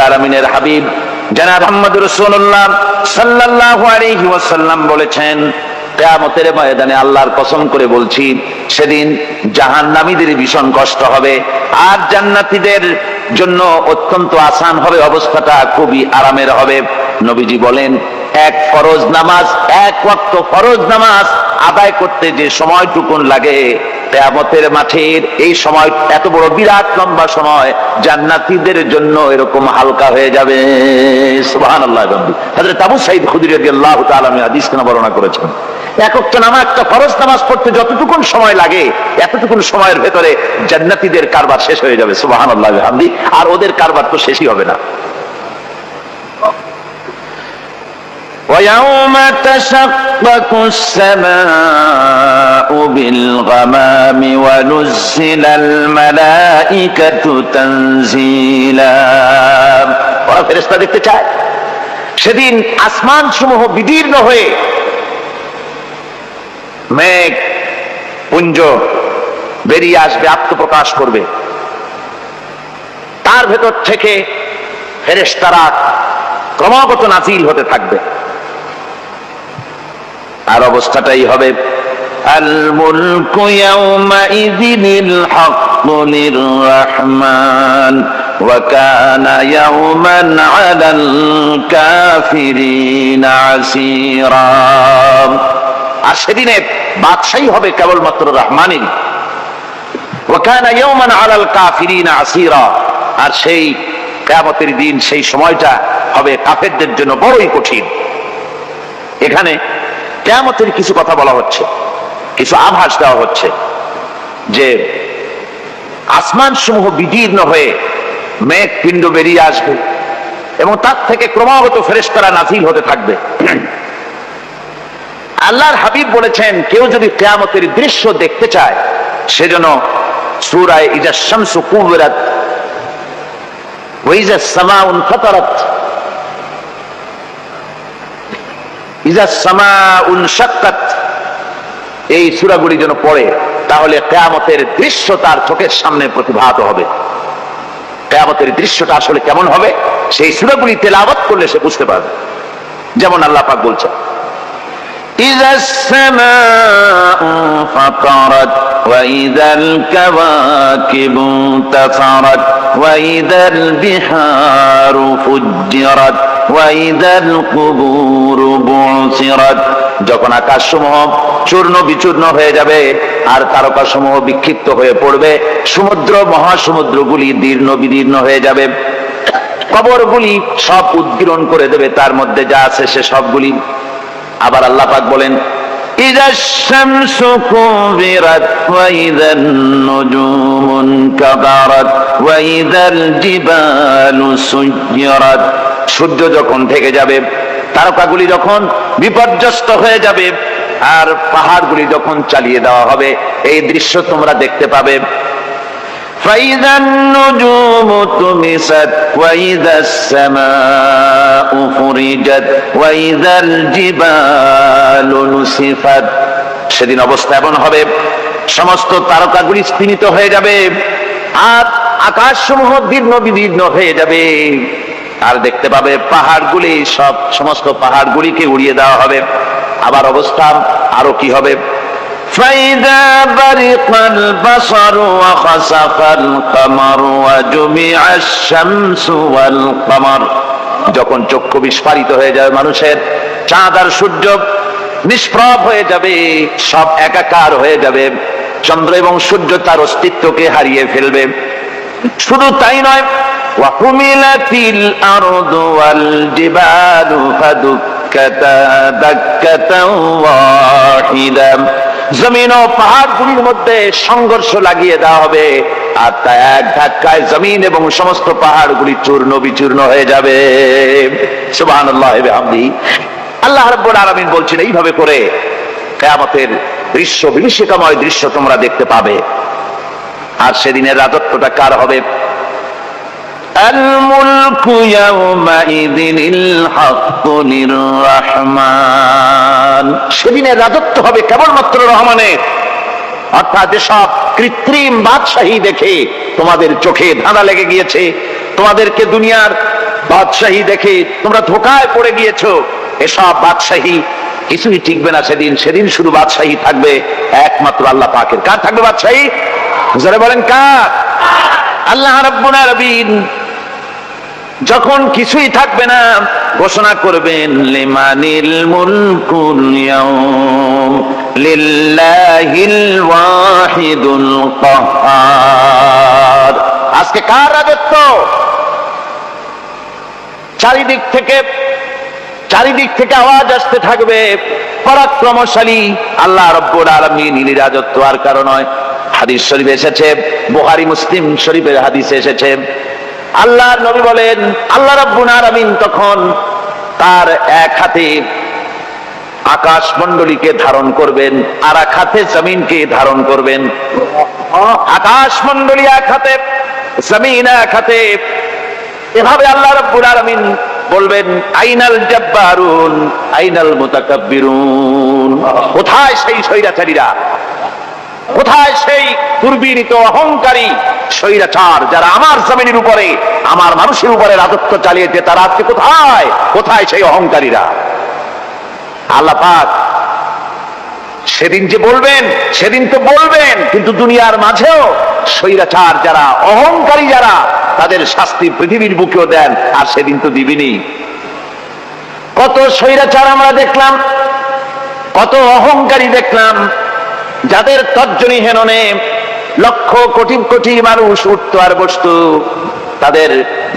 আলামিনের হাবিব জনাব মুহাম্মদুর রাসূলুল্লাহ সাল্লাল্লাহু আলাইহি ওয়াসাল্লাম বলেছেন, কিয়ামতের ময়দানে আল্লাহর কসম করে বলছি, সেদিন জাহান্নামীদের ভীষণ কষ্ট হবে আর জান্নাতীদের জন্য অত্যন্ত আসান হবে, অবস্থাটা খুবই আরামের হবে। নবীজি বলেন, এক ফরজ নামাজ, এক ওয়াক্ত ফরজ নামাজ আদায় করতে যে সময়টুকুন লাগে, কিয়ামতের মাঠের এই সময় এত বড় বিরাট লম্বা সময় জান্নাতীদের জন্য এরকম হালকা হয়ে যাবে। সুবহানাল্লাহ। হযরত আবু সাঈদ খুদরী রাদিয়াল্লাহু তাআলা হাদিস কেন বর্ণনা করেছেন, এক ওয়াক্ত নামাজ, একটা ফরজ নামাজ পড়তে যতটুকুন সময় লাগে এতটুকুন সময়ের ভেতরে জান্নাতীদের কারবার শেষ হয়ে যাবে। সুবহানাল্লাহ বিহামদি। আর ওদের কারবার তো শেষই হবে না। وَيَوْمَ تَشَقَّقُ السَّمَاءُ بِالْغَمَامِ وَنُزِّلَ الْمَلَائِكَةُ تَنزِيلًا। ওরা ফেরেশতা দেখতে চায়, সেদিন আসমান সমূহ বিদীর্ণ হয়ে মেঘ পুঞ্জ বেরিয়ে আসবে, আত্মপ্রকাশ করবে, তার ভেতর থেকে ফেরেশতারা ক্রমাগত নাজিল হতে থাকবে। আর অবস্থাটাই হবে, আল মুলকু ইয়াউমাইযিনিল হাক্কু লির-রাহমান ওয়া কানা ইয়াওমান আলাল কাফিরিনা আসীরা। আর সেদিনে বাদশাহী হবে কেবলমাত্র রহমানের। ওয়া কানা ইয়াওমান আলাল কাফিরিনা আসীরা। আর সেই কিয়ামতের দিন, সেই সময়টা হবে কাফেরদের জন্য বড়ই কঠিন। এখানে কিয়ামতের কিছু কথা বলা হচ্ছে, কিছু আভাস দেওয়া হচ্ছে যে আসমান সমূহ বিদীর্ণ হয়ে মেঘ পিণ্ড বেরিয়ে আসবে এবং তার থেকে ক্রমাগত ফেরেশতারা নাজিল হতে থাকবে। আল্লাহর হাবিব বলেছেন, কেউ যদি কিয়ামতের দৃশ্য দেখতে চায় সেজন্য সূরা ইযা শামসু কুবিরাত ওয়া ইযা সামাউ ফাতারাত ইযা সামাউ শাক্কাত, এই সূরাগুলি যেন পড়ে, তাহলে কিয়ামতের দৃশ্য তার চোখের সামনে প্রতিভাত হবে। কিয়ামতের দৃশ্যটা আসলে কেমন হবে সেই সূরাগুলি তেলাওয়াত করলে সে বুঝতে পারবে। যেমন আল্লাহ পাক বলছেন, ইযাস সামাউ ফাতারাত ওয়া ইযাল কাওয়াকিবু তাফারাত ওয়া ইযাল বিহারু ফুজ্জিরাত ওয়া ইযাল কুবুরু বুসিরাত। যখন আকাশসমূহ চূর্ণ বিচূর্ণ হয়ে যাবে আর তারকাসমূহ বিক্ষিপ্ত হয়ে পড়বে, সমুদ্র মহাসমুদ্রগুলি দীর্ণ বিদীর্ণ হয়ে যাবে, কবরগুলি সব উদ্গীরণ করে দেবে, তার মধ্যে যা আছে সে সবগুলি। আবার আল্লাহ পাক বলেন, ইযাশ শামসু কুবিরাত ওয়া ইযান নুজুমু কাদারাত ওয়া ইযাল জিবালু সুয়্যিরাত। সূর্য যখন ঢেকে যাবে, তারকাগুলি যখন বিপর্যস্ত হয়ে যাবে আর পাহাড়গুলি যখন চালিয়ে দেওয়া হবে, এই দৃশ্য তোমরা দেখতে পাবে। فَإِذَا النُّجُومُ طُمِسَتْ وَإِذَا السَّمَاءُ فُرِجَتْ وَإِذَا الْجِبَالُ نُسِفَتْ। সেদিন অবস্থা এমন হবে, সমস্ত তারকাগুলি স্তিমিত হয়ে যাবে আর আকাশসমূহ দীর্ণ বিদীর্ণ হয়ে যাবে। আর দেখতে পাবে পাহাড়গুলি, সমস্ত পাহাড়গুলিকে উড়িয়ে দেওয়া হবে। আবার অবস্থা আরো কি হবে, فَإِذَا بَرِقَ الْبَصَرُ وَخَسَفَ الْقَمَرُ وَجُمِعَ الشَّمْسُ وَالْقَمَرُ। যখন চক্ষু বিস্ফারিত হয়ে যাবে মানুষের, চাঁদ আর সূর্য নিষ্প্রভ হয়ে যাবে, সব একাকার হয়ে যাবে, চন্দ্র এবং সূর্য তার অস্তিত্বকে হারিয়ে ফেলবে। শুধু তাই নয়, وَحُمِلَتِ الْأَرْضُ وَالْجِبَالُ فَدُكَّتَا دَكَّةً وَاحِدَةً। জমিন ও পাহাড়গুলির মধ্যে সংঘর্ষ লাগিয়ে দেওয়া হবে আর তা এক ধাক্কায় জমিন এবং সমস্ত পাহাড়গুলি চূর্ণ বিচূর্ণ হয়ে যাবে। সুবহানাল্লাহ ওয়া বিহামদিহি। আল্লাহ রাব্বুল আলামিন বলছেন, এইভাবে করে কিয়ামতের দৃশ্য, বিভীষিকাময় দৃশ্য তোমরা দেখতে পাবে। আর সেদিনের রাজত্বটা কার হবে? আল মুলকু ইয়াউমাইযিনিল হাক্কু লির-রাহমান। সেদিনের রাজত্ব হবে কেবলমাত্র রহমানের। অর্থাৎ যেসব কৃত্রিম বাদশাহী দেখে তোমাদের চোখে ধাঁধা লেগে গিয়েছে, তোমাদেরকে দুনিয়ার বাদশাহী দেখে তোমরা ধোঁকায় পড়ে গিয়েছো। এসব বাদশাহী কিছুই টিকবে না সেদিন। সেদিন শুধু বাদশাহী থাকবে একমাত্র আল্লাহ পাকের। কার থাকবে বাদশাহী? যারা বলেন কার? আল্লাহ রাব্বুল আলামিন যখন কিছুই থাকবে না ঘোষণা করবেন লিমানিল মুলকুল ইয়াউম লিল্লাহিল ওয়াহিদুল কাহ্হার। আজকে কার রাজত্ব? চারিদিক থেকে আওয়াজ আসতে থাকবে পরাক্রমশালী আল্লাহ রাব্বুল আলামিনের রাজত্ব। আর কারণ নয়, হাদিস শরীফে এসেছে, বুখারী মুসলিম শরীফের হাদিসে এসেছে, আল্লাহর নবী বলেন আল্লাহ রাব্বুল আলামিন তখন তার এক হাতে আকাশ মণ্ডলীকে ধারণ করবেন, আর এক হাতে জমিনকে ধারণ করবেন। আকাশ মণ্ডলী এক হাতে, জমিন এক হাতে। এভাবে আল্লাহ রাব্বুল আলামিন বলবেন আইনাল জাব্বারুন আইনাল মুতাকাব্বিরুন। কোথায় সেই স্বৈরাচারীরা? কোথায় সেই দুর্বিনীত অহংকারী স্বৈরাচার যারা আমার জমিনের উপরে, আমার মানুষের উপরে রাজত্ব চালিয়েছে? তারা আজকে কোথায়? কোথায় সেই অহংকারীরা? আল্লাহ পাক সেদিন যে বলবেন, সেদিন তো বলবেন, কিন্তু দুনিয়ার মাঝেও স্বৈরাচার যারা, অহংকারী যারা, তাদের শাস্তি পৃথিবীর বুকেও দেন। আর সেদিন তো দিবিনি। কত স্বৈরাচার আমরা দেখলাম, কত অহংকারী দেখলাম, যাদের তর্জনী হেননে লক্ষ কোটি কোটি মানুষ উঠতো আর বসতো। তাদের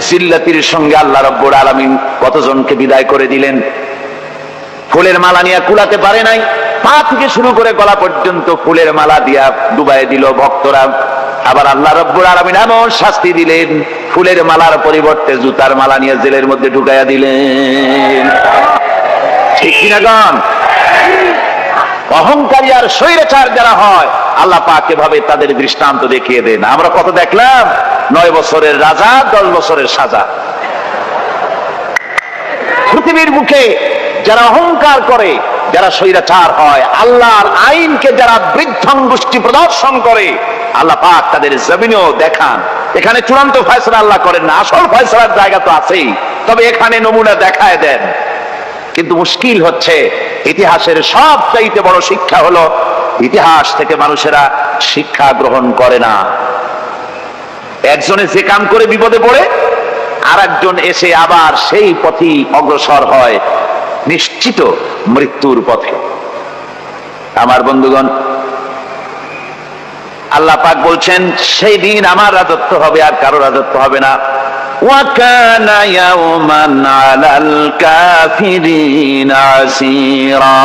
জিল্লাতির সঙ্গে আল্লাহ রাব্বুল আলামিন কতজনকে বিদায় করে দিলেন। ফুলের মালা নিয়ে কুলাতে পারে নাই, পা থেকে শুরু করে গলা পর্যন্ত ফুলের মালা দিয়া ডুবাই দিল ভক্তরা। আবার আল্লাহ রাব্বুল আলামিন এমন শাস্তি দিলেন, ফুলের মালার পরিবর্তে জুতার মালা নিয়ে জেলের মধ্যে ঢুকাইয়া দিলেন। ঠিক কিনা গান? অহংকারী আর স্বৈরাচার যারা হয়, আল্লাহ পাক এভাবে তাদের দৃষ্টান্ত দেখিয়ে দেন। আমরা কত দেখলাম, 9 বছরের রাজা 10 বছরের সাজা। পৃথিবীর বুকে যারা অহংকার করে, যারা স্বৈরাচার হয়, আল্লাহর আইনকে যারা বৃদ্ধাঙ্গুষ্টি প্রদর্শন করে, আল্লাহ পাক তাদের জমিনেও দেখান। এখানে চূড়ান্ত ফয়সালা আল্লাহ করেন না, আসল ফয়সালার জায়গা তো আছেই, তবে এখানে নমুনা দেখায় দেন। কিন্তু মুশকিল হচ্ছে, ইতিহাসের সবচাইতে বড় শিক্ষা হলো ইতিহাস থেকে মানুষেরা শিক্ষা গ্রহণ করে না। একজনে যে কাম করে বিপদে পড়ে, আর একজন এসে আবার সেই পথেই অগ্রসর হয়, নিশ্চিত মৃত্যুর পথে। আমার বন্ধুগণ, আল্লাহ পাক বলছেন সেই দিন আমার রাজত্ব হবে, আর কারো রাজত্ব হবে না। وَكَانَ يَوْمًا عَلَى الْكَافِرِينَ عَسِيرًا।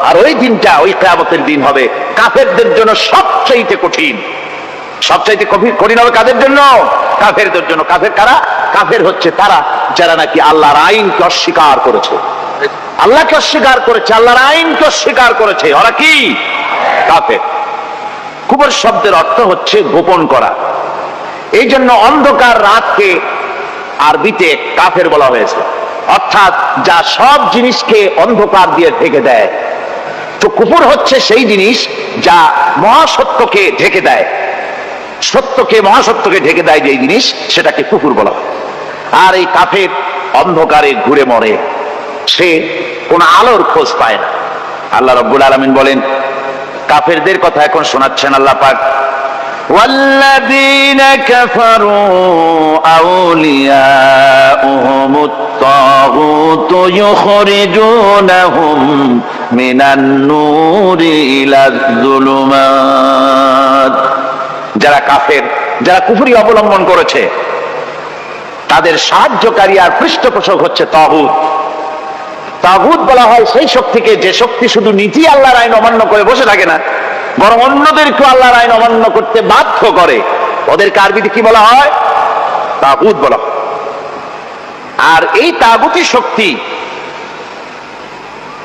আর ওই দিনটা, ওই কিয়ামতের দিন হবে কাফেরদের জন্য সবচাইতে কঠিন। সবচাইতে কঠিন হবে কাদের জন্য? কাফেরদের জন্য। কাফের কারা? কাফের হচ্ছে তারা যারা নাকি আল্লাহর আইনকে অস্বীকার করেছে, আল্লাহকে অস্বীকার করেছে, আল্লাহর আইনকে অস্বীকার করেছে। ওরা কি? কাফের। কুফর শব্দের অর্থ হচ্ছে গোপন করা। এই জন্য অন্ধকার রাতকে আরবিতে কাফের বলা হয়েছে, অর্থাৎ যা সব জিনিসকে অন্ধকার দিয়ে ঢেকে দেয়। তো কুফর হচ্ছে সেই জিনিস যা মহাসত্যকে ঢেকে দেয়, সত্যকে, মহাসত্যকে ঢেকে দেয় যে জিনিস, সেটাকে কুফর বলা হয়। আর এই কাফের অন্ধকারে ঘুরে মরে, সে কোন আলোর খোঁজ পায় না। আল্লাহ রাব্বুল আলামিন বলেন, কাফেরদের কথা এখন শোনাচ্ছেন আল্লাহ পাক, والذين كفروا أولياؤهم الطاغوت يخرجونهم من النور إلى الظلمات। যারা কাফের, যারা কুফরি অবলম্বন করেছে, তাদের সাহায্যকারী আর পৃষ্ঠপোষক হচ্ছে তাগুত। তাগুত বলা হয় সেই শক্তিকে যে শক্তি শুধু নিজেই আল্লাহর আইন অমান্য করে বসে থাকে না, বরং অন্যদেরকে আল্লাহর আইন অমান্য করতে বাধ্য করে। ওদেরকে আরবিতে কি বলা হয়? তাগুত বলা হয়। আর এই তাগুতি শক্তি,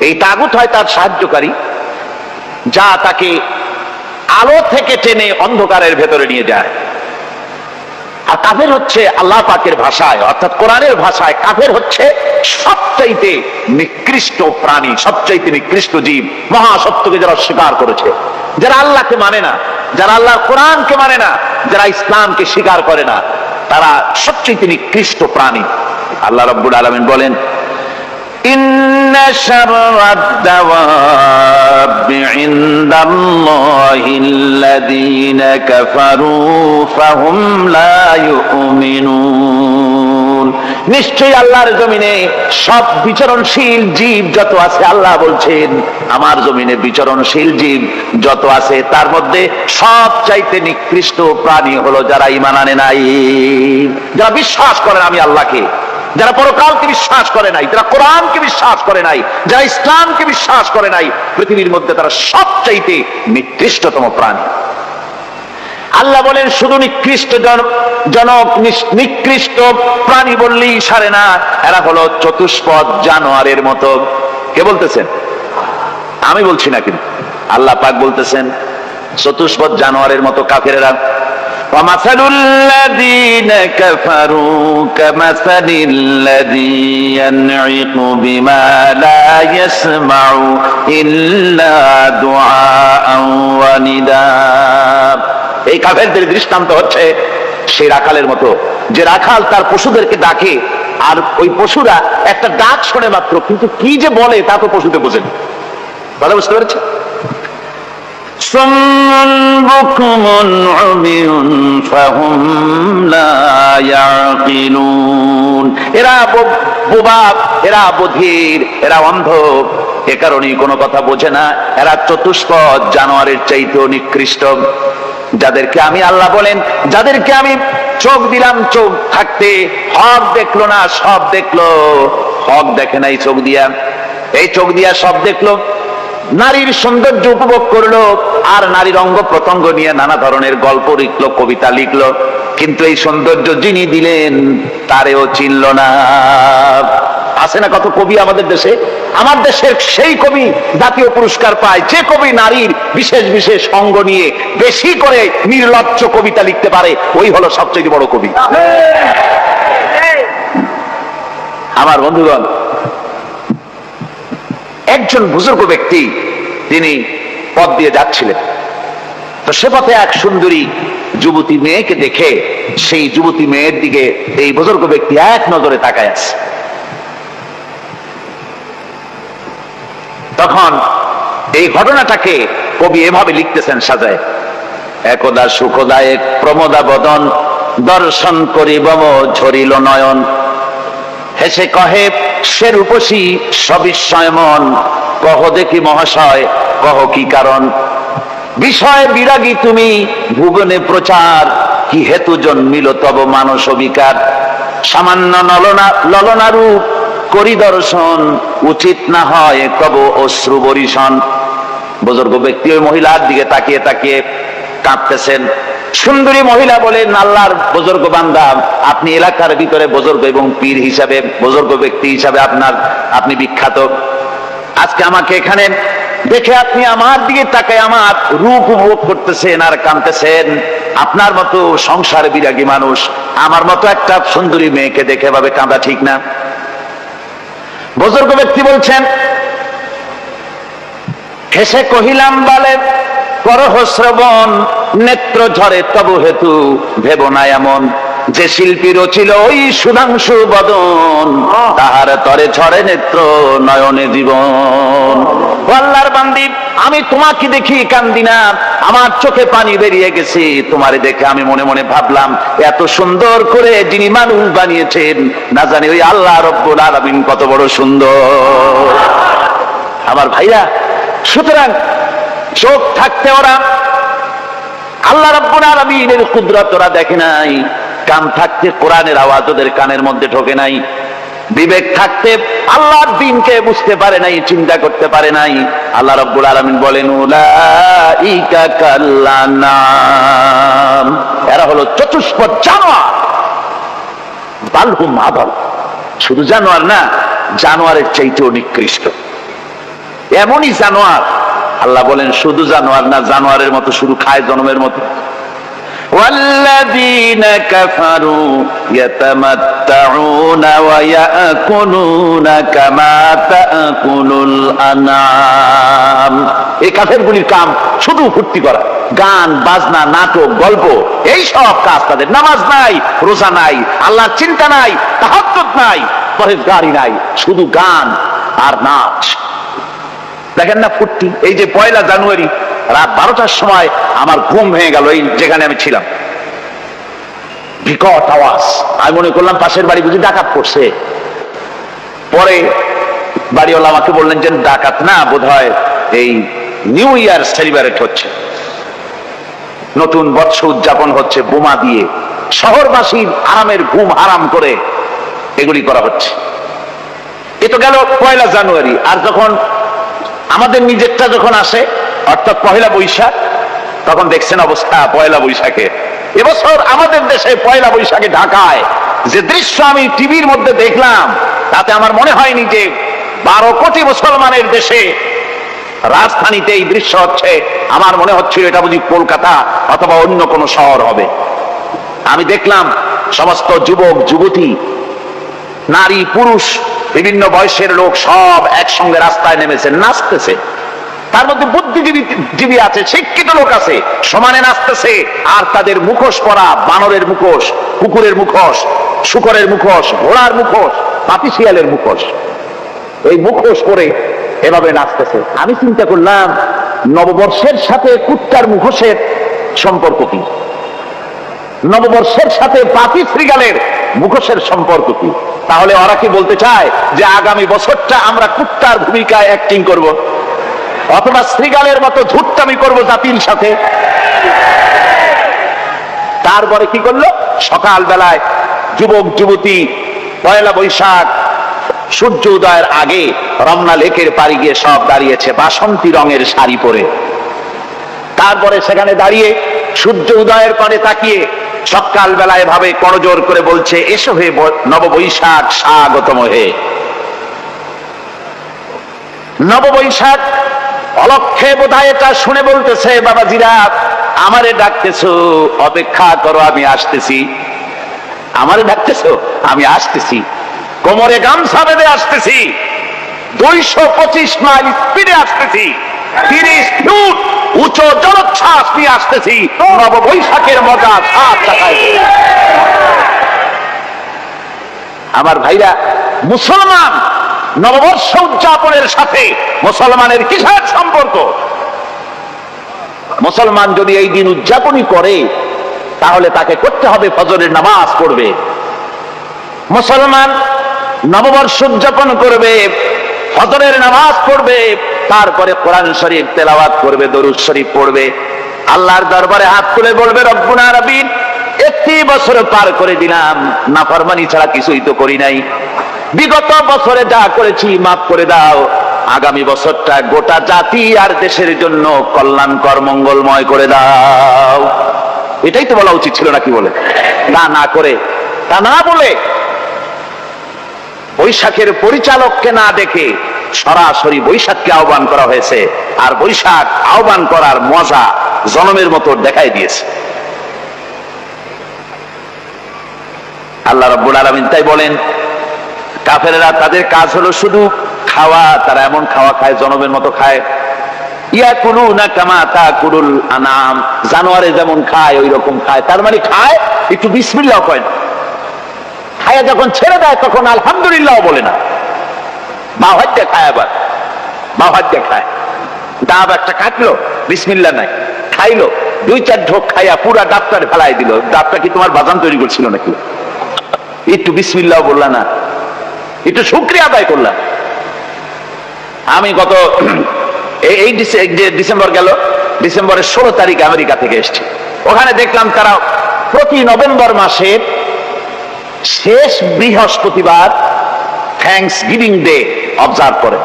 এই তাগুত হয় তার সাহায্যকারী, যা তাকে আলো থেকে টেনে অন্ধকারের ভেতরে নিয়ে যায়। আর কাফের হচ্ছে আল্লাহ পাকের ভাষায়, অর্থাৎ কোরআনের ভাষায়, কাফের হচ্ছে সবচাইতে নিকৃষ্ট প্রাণী, সবচাইতে নিকৃষ্ট জীব। মহাসত্যকে যারা স্বীকার করেছে, যারা আল্লাহকে মানে না, যারা আল্লাহর কোরআনকে মানে না, যারা ইসলামকে স্বীকার করে না, তারা সবচেয়ে নিকৃষ্ট প্রাণী। আল্লাহ রাব্বুল আলামিন বলেন, ইন্না শাররাদ দাওয়াবি ইনদাল্লাহিল্লাযীনা কাফারু ফাহুম লা ইউমিনুন। নিশ্চয়ই আল্লাহর জমিনে সব বিচরণশীল জীব যত আছে, আল্লাহ বলছেন আমার জমিনে বিচরণশীল জীব যত আছে তার মধ্যে সবচাইতে নিকৃষ্ট প্রাণী হলো যারা ঈমান আনে নাই, যারা বিশ্বাস করে আমি আল্লাহকে, যারা পরকালকে বিশ্বাস করে নাই, যারা কোরআনকে বিশ্বাস করে নাই, যারা ইসলামকে বিশ্বাস করে নাই, পৃথিবীর মধ্যে তারা সবচাইতে নিকৃষ্টতম প্রাণী। আল্লাহ বলেন শুধু নিকৃষ্ট জনক নিকৃষ্ট প্রাণী বললেই সারে না, এরা হলো চতুষ্পদ জানোয়ারের মতো। কে বলতেছেন? আমি বলছি না, কিন্তু আল্লাহ পাক বলতেছেন চতুষ্পদ জানোয়ারের মতো কাফেরেরা। وَمَثَلُ الَّذِينَ كَفَرُوا كَمَثَلِ الَّذِي يَنْعِقُ بِمَا لَا يَسْمَعُ إِلَّا دُعَاءً وَنِدَاءً। এই কাফেরদের দৃষ্টান্ত হচ্ছে সেই রাখালের মতো, যে রাখাল তার পশুদেরকে ডাকে আর ওই পশুরা একটা ডাক শোনে মাত্র, কিন্তু কি যে বলে তা তো পশুতে বোঝে না। কথা বুঝতে পেরেছে? এরা বোবা, এরা বধির, এরা অন্ধ, এ কারণেই কোনো কথা বোঝে না। এরা চতুষ্পদ জানোয়ারের চাইতেও নিকৃষ্ট। যাদেরকে আমি আল্লাহ বলেন, যাদেরকে আমি চোখ দিলাম, চোখ থাকতে হক দেখলো না, সব দেখলো, হক দেখে নাই চোখ দিয়া, এই চোখ দিয়া সব দেখলো, নারীর সৌন্দর্য উপভোগ করলো, আর নারীর অঙ্গ প্রত্যঙ্গ নিয়ে নানা ধরনের গল্প লিখলো, কবিতা লিখলো, কিন্তু এই সৌন্দর্য যিনি দিলেন তারেও চিনল না। আছে না কত কবি আমাদের দেশে? আমার দেশের সেই কবি জাতীয় পুরস্কার পায় যে কবি নারীর বিশেষ বিশেষ অঙ্গ নিয়ে বেশি করে নির্লজ্জ কবিতা লিখতে পারে, ওই হলো সবচেয়ে বড় কবি। আমার বন্ধুগণ, একজন বুজুর্গ ব্যক্তি তিনি পথ দিয়ে যাচ্ছিলেন, তো সে পথে এক সুন্দরী যুবতী মেয়েকে দেখে সেই যুবতী মেয়ের দিকে এই বুজুর্গ ব্যক্তি এক নজরে তাকায় আছে। তখন এই ঘটনাটাকে কবি এভাবে লিখতেছেন সাজায়, একদা সুখদায়ক প্রমোদা বদন দর্শন করিব ঝরিল নয়ন, হেসে কহে সে রূপসী সবিস্ময় মন, কহ দেখি মহাশয় কহ কি কারণ, বিষয় বিরাগী তুমি ভুবনে প্রচার, কি হেতু জন্মিল তব মানস বিকার, সামান্য ললনা রূপ করি দর্শন, উচিত না হয় তব অশ্রু বরিশন। বুজুর্গ ব্যক্তি ওই মহিলার দিকে তাকিয়ে তাকিয়ে কাঁদতেছেন। সুন্দরী মহিলা বলেন, আল্লাহর বুজুর্গ বান্দা, আপনি এলাকার ভিতরে বুজুর্গ এবং পীর হিসাবে, বুজুর্গ ব্যক্তি হিসাবে আপনি বিখ্যাত। আজকে আমাকে এখানে দেখে আপনি আমার দিকে তাকায় আমার রূপ উপভোগ করতেছেন আর কাঁদতেছেন। আপনার মতো সংসার বিরাগী মানুষ আমার মতো একটা সুন্দরী মেয়েকে দেখে ভাবে কাঁদা ঠিক না। বুজুর্গ ব্যক্তি বলছেন, হেসে কহিলাম বলে করহ শ্রবণ, নেত্র ঝরে তব হেতু ভেব না এমন, যে শিল্পী রচিল ওই সুধাংশু বদন, তাহার তরে ঝরে নেত্র নয়নে জীবন। আল্লাহর বান্দি, আমি তোমাকে দেখি কান্দি না, আমার চোখে পানি বেরিয়ে গেছে। তোমারে দেখে আমি মনে মনে ভাবলাম, এত সুন্দর করে যিনি মানুষ বানিয়েছেন না জানি ওই আল্লাহ রব্বুল আলামিন কত বড় সুন্দর। আমার ভাইরা, সুতরাং চোখ থাকতে ওরা আল্লাহ রাব্বুল আলামিনের কুদরত ওরা দেখে নাই, কান থাকতে কোরআনের আওয়াজ ওদের কানের মধ্যে ঢোকে নাই, বিবেক থাকতে আল্লাহর দ্বীনকে বুঝতে পারে নাই, চিন্তা করতে পারে নাই। আল্লাহ রাব্বুল আলামিন বলেন, উলাইকা কাল্লানাম, এরা হলো চতুষ্পদ জানোয়ার, বালহুম আদাল, শুধু জানোয়ার না, জানোয়ারের চাইতেও নিকৃষ্ট। এমনই জানোয়ার, আল্লাহ বলেন শুধু জানোয়ার না, জানোয়ারের মতো শুধু খায় জনমের মতো। والذين كفروا يتمتعون ويأكلون كما تأكل الأنعام। এই কাফেরগুলির কাম শুধু ফুর্তি করা, গান বাজনা নাটক গল্প এই সব কাজ তাদের। নামাজ নাই, রোজা নাই, আল্লাহর চিন্তা নাই, তাহাজ্জুদ নাই, পরেজগারি নাই, শুধু গান আর নাচ। দেখেন না ফুর্তি। এই যে 1 জানুয়ারি রাত 12টার সময় আমার ঘুম ভেঙে গেল, এই যেখানে আমি ছিলাম, বিকট আওয়াজ। আমি মনে করলাম পাশের বাড়ি বুঝি ডাকাত পড়ছে। পরে বাড়িওয়ালা আমাকে বললেন যে ডাকাত না, বোধহয় এই নিউ ইয়ার সেলিব্রেট হচ্ছে, নতুন বর্ষ উদযাপন হচ্ছে, বোমা দিয়ে শহরবাসীর আরামের ঘুম হারাম করে এগুলি করা হচ্ছে। এ তো গেল 1 জানুয়ারি। আর যখন আমাদের নিজেরটা যখন আসে, অর্থাৎ 1 বৈশাখ, তখন দেখছেন অবস্থা 1 বৈশাখে। এবছর আমাদের দেশে 1 বৈশাখে ঢাকায় যে দৃশ্য আমি টিভির মধ্যে দেখলাম, তাতে আমার মনে হয়নি যে 12 কোটি মুসলমানের দেশে রাজধানীতে এই দৃশ্য হচ্ছে। আমার মনে হচ্ছিল এটা বুঝি কলকাতা অথবা অন্য কোনো শহর হবে। আমি দেখলাম সমস্ত যুবক যুবতী, নারী পুরুষ, বিভিন্ন বয়সের লোক সব একসঙ্গে রাস্তায় নেমেছে, নাচতেছে। তার মধ্যে বুদ্ধিজীবী আছে, শিক্ষিত লোক আছে, সমানে নাচতেছে। আর তাদের মুখোশ পরা, বানরের মুখোশ, কুকুরের মুখোশ, শূকরের মুখোশ, ঘোড়ার মুখোশ, পাপিশিয়ালের মুখোশ, এই মুখোশ পরে এভাবে নাচতেছে। আমি চিন্তা করলাম নববর্ষের সাথে কুত্তার মুখোশের সম্পর্ক কি? নববর্ষের সাথে পাপি শ্রীগালের মুখোশের সম্পর্ক কি? তাহলে ওরা কি বলতে চায় যে আগামী বছরটা আমরা কুত্তার ভূমিকায় অ্যাক্টিং করব, অথবা শ্রীগালের মতো ধূর্তামি করব জাতির সাথে? তারপরে কি করলো? সকাল বেলায় যুবক যুবতী 1 বৈশাখ সূর্য উদয়ের আগে রমনা লেকের পাড়ি গিয়ে সব দাঁড়িয়েছে বাসন্তী রঙের শাড়ি পরে। তারপরে সেখানে দাঁড়িয়ে সূর্য উদয়ের পারে তাকিয়ে সকাল বেলায় ভাবে করজোর করে বলছে, এসো হে নববৈশাখ স্বাগতম হে। নববৈশাখ অলক্ষে বোধহয় এটা শুনে বলতেছে, বাবাজিরা আমারে ডাকতেছো, অপেক্ষা করো, আমি আসতেছি। আমারে ডাকতেছো, আমি আসতেছি, কোমরে গামছা বেঁধে আসতেছি, 225 মাইল স্পিডে আসতেছি, 30 ফুট উঁচু জলোচ্ছ্বাস নিয়ে আসতেছি, নববৈশাখের মজা সাত টাকায়। আমার ভাইরা, মুসলমান নববর্ষ উদযাপনের সাথে মুসলমানের কিসের সম্পর্ক? মুসলমান যদি এই দিন উদযাপনই করে, তাহলে তাকে করতে হবে ফজরের নামাজ পড়বে। মুসলমান নববর্ষ উদযাপন করবে, ফজরের নামাজ পড়বে, তারপরে কোরআন শরীফ তেলাওয়াত করবে, দরুদ শরীফ পড়বে, আল্লাহর দরবারে হাত তুলে বলবে, রব্বুনা রব্বিন, একটি বছর পার করে দিলাম, নাফরমানি ছাড়া কিছুই তো করি নাই, বিগত বছরে যা করেছি মাফ করে দাও, আগামী বছরটা গোটা জাতি আর দেশের জন্য কল্যাণকর মঙ্গলময় করে দাও। এটাই তো বলা উচিত ছিল নাকি? বলে না করে, তা না বলে বৈশাখের পরিচালককে না দেখে সরাসরি বৈশাখকে আহ্বান করা হয়েছে। আর বৈশাখ আহ্বান করার মজা জনমের মতো দেখাই দিয়েছে। আল্লাহ রাব্বুল আলামিন তাই বলেন, কাফেররা তাদের কাজ হলো শুধু খাওয়া, তারা এমন খাওয়া খায় জনমের মতো খায়, ইয়াকুলুনা কামা তাকুলুল আনাম, জানোয়ারে যেমন খায় ওই রকম খায়। তার মানে খায়, একটু বিসমিল্লাহ কয় না, খায় যখন ছেড়ে দেয় তখন আলহামদুলিল্লাহ বলে না, বাঁ হাত দিয়ে খায়, আবার বাঁ হাত দিয়ে খায়, ডাব একটা কাটলো, বিসমিল্লাহ নাই, খাইলো, 2-4 ঢোক খাইয়া পুরা ডাবটা ফেলাই দিল। ডাবটা কি তোমার বাজান তৈরি করছিল নাকি? একটু বিসমিল্লাহ বললা না, একটু শুকরিয়া আদায় করলাম। আমি গত এই ডিসেম্বর গেল, ডিসেম্বরের 16 তারিখ আমেরিকা থেকে এসেছি। ওখানে দেখলাম তারা প্রতি নভেম্বর মাসের শেষ বৃহস্পতিবার থ্যাঙ্কস গিভিং ডে অবজার্ভ করে।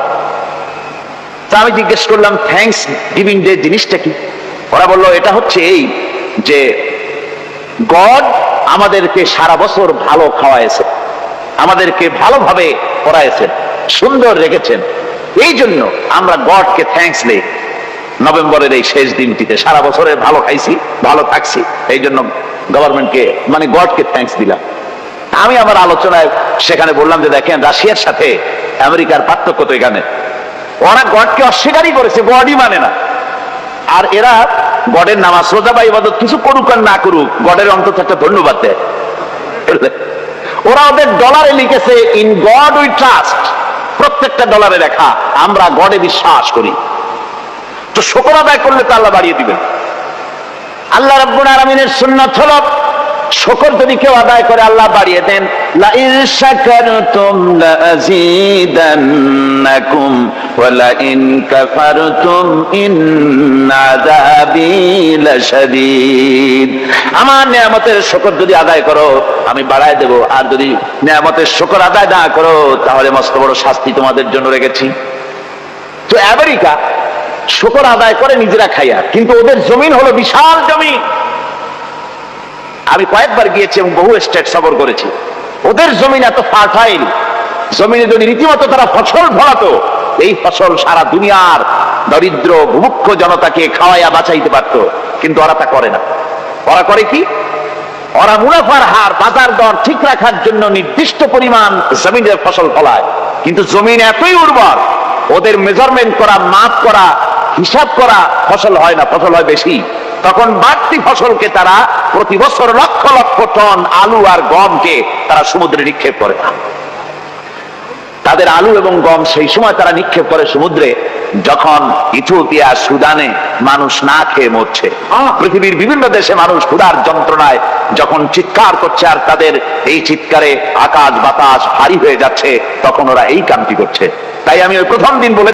তা আমি জিজ্ঞেস করলাম, থ্যাঙ্কস গিভিং ডে জিনিসটা কি? ওরা বললো, এটা হচ্ছে এই যে গড আমাদেরকে সারা বছর ভালো খাওয়াইছে, আমাদেরকে ভালোভাবে পড়াইছেন, সুন্দর রেখেছেন, এই জন্য আমরা গডকে থ্যাঙ্কস দেই নভেম্বরের এই শেষ দিনটিতে। সারা বছরে ভালো খাইছি, ভালো থাকছি, এই জন্য গভর্নমেন্টকে মানে গডকে থ্যাঙ্কস দিলাম। আমি আমার আলোচনায় সেখানে বললাম যে দেখেন, রাশিয়ার সাথে আমেরিকার পার্থক্য তো এখানে, ওরা গডকে অস্বীকারই করেছে, গডই মানে না। আর এরা গডের নামাজ রোজা বা ইবাদত কিছু করুক আর না করুক, গডের অন্তত একটা ধন্যবাদ দেয়। ওরা ওদের ডলারে লিখেছে ইন গড উই ট্রাস্ট, প্রত্যেকটা ডলারে লেখা আমরা গডে বিশ্বাস করি। তো শুকর আদায় করলে তো আল্লাহ বাড়িয়ে দিবেন। আল্লাহ রাব্বুল আলামিনের সুন্নাত হলো শুকর যদি কেউ আদায় করে আল্লাহ বাড়িয়ে দেন। লা ইন শাকারতুম লা আযীদান্নাকুম ওয়া লা ইন কাফারতুম ইন্না আযাবী লাশাদীদ। আমার নিয়ামতের শুকর যদি আদায় করো আমি বাড়ায় দেব, আর যদি নিয়ামতের শুকর আদায় না করো তাহলে মস্ত বড় শাস্তি তোমাদের জন্য রেখেছি। তো আমেরিকা শুকর আদায় করে নিজেরা খাইয়া, কিন্তু ওদের জমিন হলো বিশাল জমি। আমি কয়েকবার গিয়েছি এবং বহু স্টেট সফর করেছি। ওদের জমিন এত ফার্টাইল, জমিনে যদি রীতিমতো তারা ফসল ফলাতো, এই ফসল সারা দুনিয়ার দরিদ্র ভূমুক্ষ জনতাকে খাওয়াইয়া বাঁচাইতে পারত, কিন্তু ওরা তা করে না। ওরা করে কি? ওরা মুনাফার হার, বাজার দর ঠিক রাখার জন্য নির্দিষ্ট পরিমাণ জমিনের ফসল ফলায়, কিন্তু জমিন এতই উর্বর ওদের মেজারমেন্ট করা, মাপ করা, হিসাব করা ফসল হয় না, ফসল হয় বেশি। তখন বাড়তি ফসলকে তারা প্রতি বছর লক্ষ লক্ষ টন আলু আর গমকে তারা সমুদ্রে নিক্ষেপ করে। তাদের আলু এবং গম সেই সময় তারা নিক্ষেপ করে সমুদ্রে যখন ইথিওপিয়া, সুদানে মানুষ না খেয়ে মরছে। পৃথিবীর বিভিন্ন দেশে মানুষ ক্ষুধার যন্ত্রণায় যখন চিৎকার করছে, আর তাদের এই চিৎকারে আকাশ বাতাস ভারী হয়ে যাচ্ছে, তখন ওরা এই কামটি করছে। তাই আমি ওই প্রথম দিন বলে